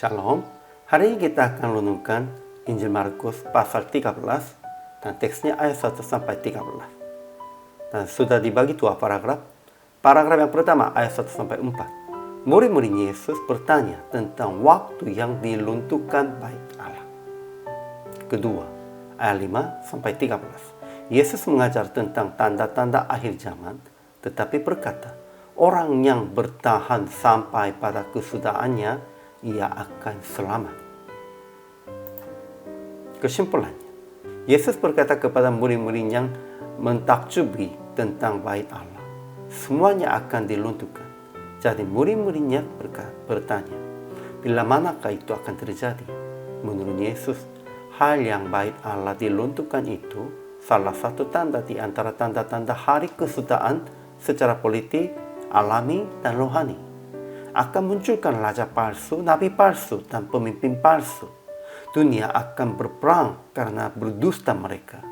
Shalom, hari ini kita akan renungkan Injil Markus pasal 13 dan teksnya ayat 1 sampai 13. Dan sudah dibagi dua paragraf. Paragraf yang pertama ayat 1 sampai 4. Murid-murid Yesus bertanya tentang waktu yang dilunturkan Bait Allah. Kedua, ayat 5 sampai 13. Yesus mengajar tentang tanda-tanda akhir zaman, tetapi berkata, orang yang bertahan sampai pada kesudahannya, ia akan selamat. Kesimpulannya, Yesus berkata kepada murid-murid yang mentakjubi tentang Bait Allah, semuanya akan dilunturkan. Jadi murid-muridnya bertanya, bila manakah itu akan terjadi? Menurut Yesus, hal yang Bait Allah dilunturkan itu salah satu tanda di antara tanda-tanda hari kesudahan secara politik, alami, dan rohani. Akan munculkan raja palsu, nabi palsu, dan pemimpin palsu. Dunia akan berperang karena berdusta mereka.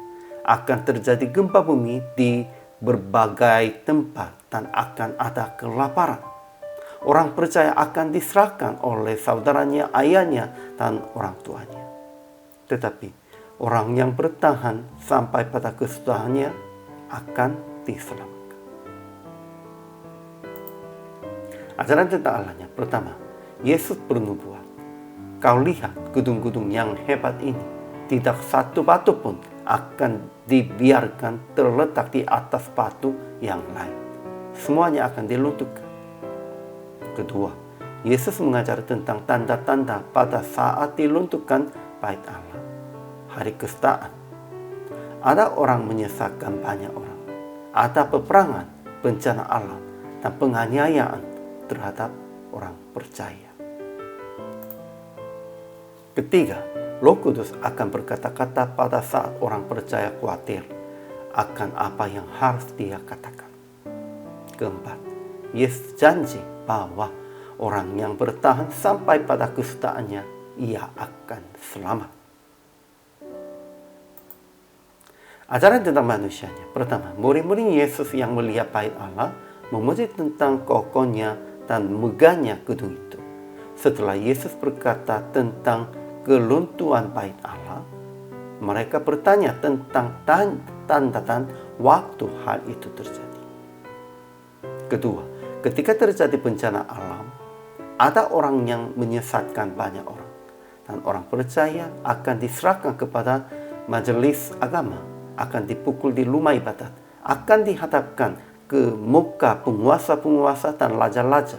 Akan terjadi gempa bumi di berbagai tempat dan akan ada kelaparan. Orang percaya akan diserahkan oleh saudaranya, ayahnya, dan orang tuanya. Tetapi orang yang bertahan sampai pada kesudahannya akan diselamatkan. Ajaran tentang Allahnya. Pertama, Yesus bernubuat. Kau lihat gedung-gedung yang hebat ini, tidak satu batu pun akan dibiarkan terletak di atas batu yang lain. Semuanya akan dilunturkan. Kedua, Yesus mengajar tentang tanda-tanda pada saat dilunturkan Bait Allah. Hari kesudahan. Ada orang menyesatkan banyak orang. Ada peperangan, bencana alam, dan penganiayaan terhadap orang percaya. Ketiga, Roh Kudus akan berkata-kata pada saat orang percaya khawatir akan apa yang harus dia katakan. Keempat, Yesus janji bahwa orang yang bertahan sampai pada kesudahannya, ia akan selamat. Ajaran tentang manusianya. Pertama, murid-murid Yesus yang melihat Bait Allah memuji tentang kokohnya dan megahnya gedung itu. Setelah Yesus berkata tentang kelunturan Bait Allah, mereka bertanya tentang tanda-tanda waktu hal itu terjadi. Kedua, ketika terjadi bencana alam, ada orang yang menyesatkan banyak orang, dan orang percaya akan diserahkan kepada majelis agama, akan dipukul di rumah ibadat, akan dihadapkan ke muka penguasa-penguasa dan raja-raja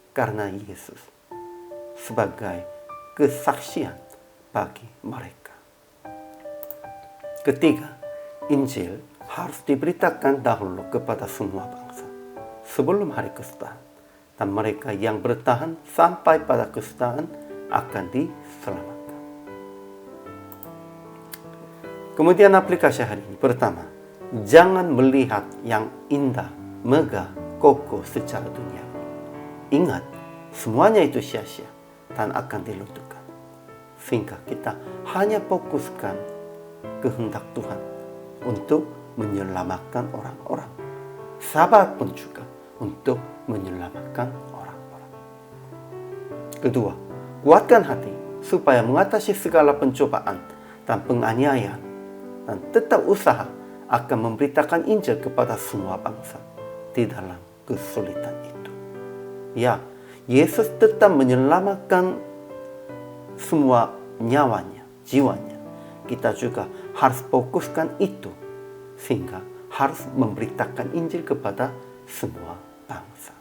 karena Yesus sebagai kesaksian bagi mereka. Ketiga, Injil harus diberitakan dahulu kepada semua bangsa sebelum hari kesudahan, dan mereka yang bertahan sampai pada kesudahan akan diselamatkan. Kemudian aplikasi hari ini. Pertama, jangan melihat yang indah, megah, kokoh secara dunia. Ingat, semuanya itu sia-sia dan akan dilunturkan. Sehingga kita hanya fokuskan kehendak Tuhan untuk menyelamatkan orang-orang. Sabar pun juga untuk menyelamatkan orang-orang. Kedua, kuatkan hati supaya mengatasi segala pencobaan dan penganiayaan dan tetap usaha akan memberitakan Injil kepada semua bangsa di dalam kesulitan itu. Ya, Yesus tetap menyelamatkan semua nyawanya, jiwanya. Kita juga harus fokuskan itu, sehingga harus memberitakan Injil kepada semua bangsa.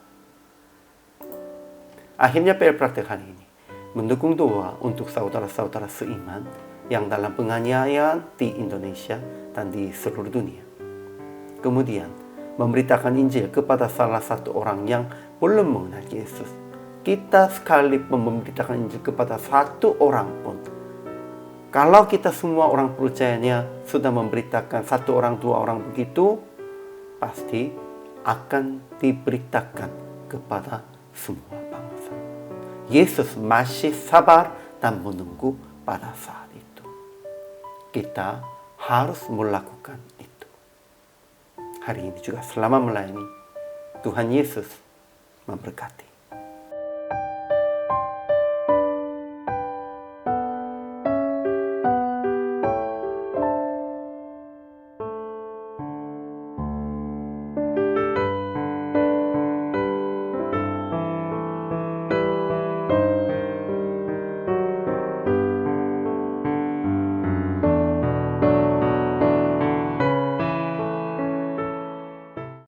Akhirnya praktek hari ini, mendukung doa untuk saudara-saudara seiman yang dalam penganiayaan di Indonesia dan di seluruh dunia. Kemudian, memberitakan Injil kepada salah satu orang yang belum mengenal Yesus. Kita sekalipun memberitakan Injil kepada satu orang pun, kalau kita semua orang percayanya sudah memberitakan satu orang, dua orang begitu, pasti akan diberitakan kepada semua bangsa. Yesus masih sabar dan menunggu pada saat itu. Kita harus melakukan itu. Hari ini juga selama melayani, Tuhan Yesus memberkati.